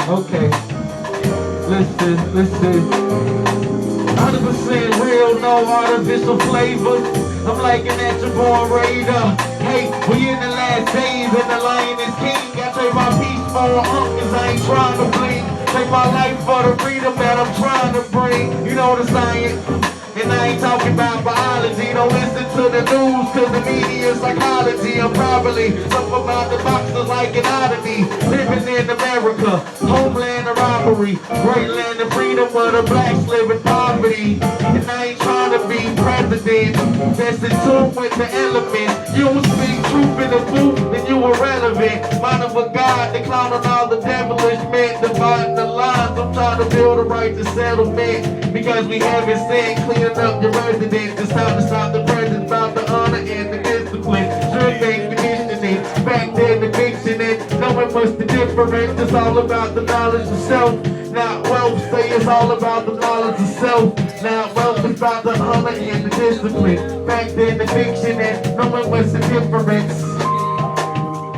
Okay. Listen. 100% real, no artificial flavor. I'm like an natural raider. Hey, we in the last days and the lion is king. I trade my peace for cause I ain't trying to blink. Take my life for the freedom that I'm trying to bring. You know the science. And I ain't talking about biology. Don't listen to the news, cause the media is psychology. I'm probably something about the boxers like an oddity. Living in America, homeland of robbery. Great land of freedom where the blacks live in poverty. And I ain't trying to be president. That's in tune with the elements. You don't speak truth in the booth, then you irrelevant. Mind of a God, they clown on all the devilish men. Dividing the lines, I'm trying to build a righteous settlement. Because we haven't said cleaning up your residence. It's time to stop the presence, about the honor and the discipline. Sure thing conditioning, back then the dictionary. Knowing what's the difference, it's all about the knowledge of self. Now wealth, say it's all about the knowledge of self. Now wealth is about the honor and the discipline. Back then the dictionary, knowing what's the difference.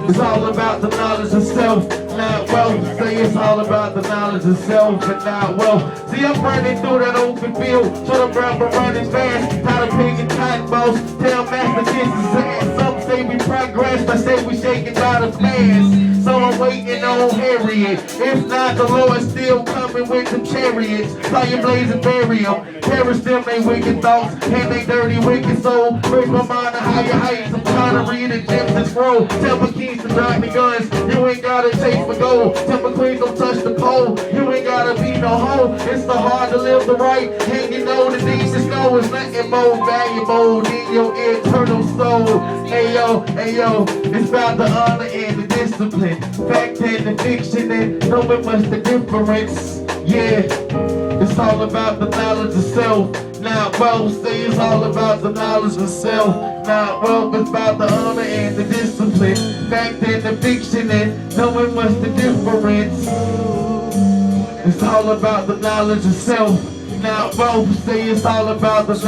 It's all about the knowledge of self. Not wealth, say it's all about the knowledge of self and not wealth. See, I'm running through that open field, so the rapper running fast. Tired of picking cotton balls, tell Master Kisses ass. Some say we progress, I say we shaking by the fast. So I'm waiting on Harriet. If not, the Lord's still coming with the chariots. Fire blaze and bury them. Perish them, they wicked thoughts, and they dirty wicked soul. Break my mind to higher heights. I'm trying to read the gems and scroll. Tell my keys to drop the guns. You ain't gotta chase for gold. Tell my queens don't touch the pole. You ain't gotta be no hoe. It's so hard to live the right. And you know the things that go is nothing more valuable than your eternal soul. Ayo, it's about the honor and the discipline. Fact and the fiction and knowing what's the difference. Yeah, it's all about the knowledge of self. Not wealth, say it's all about the knowledge of self. Not wealth, it's about the honor and the discipline. Fact and the fiction and knowing what's the difference. It's all about the knowledge of self. Not wealth, say it's all about the knowledge.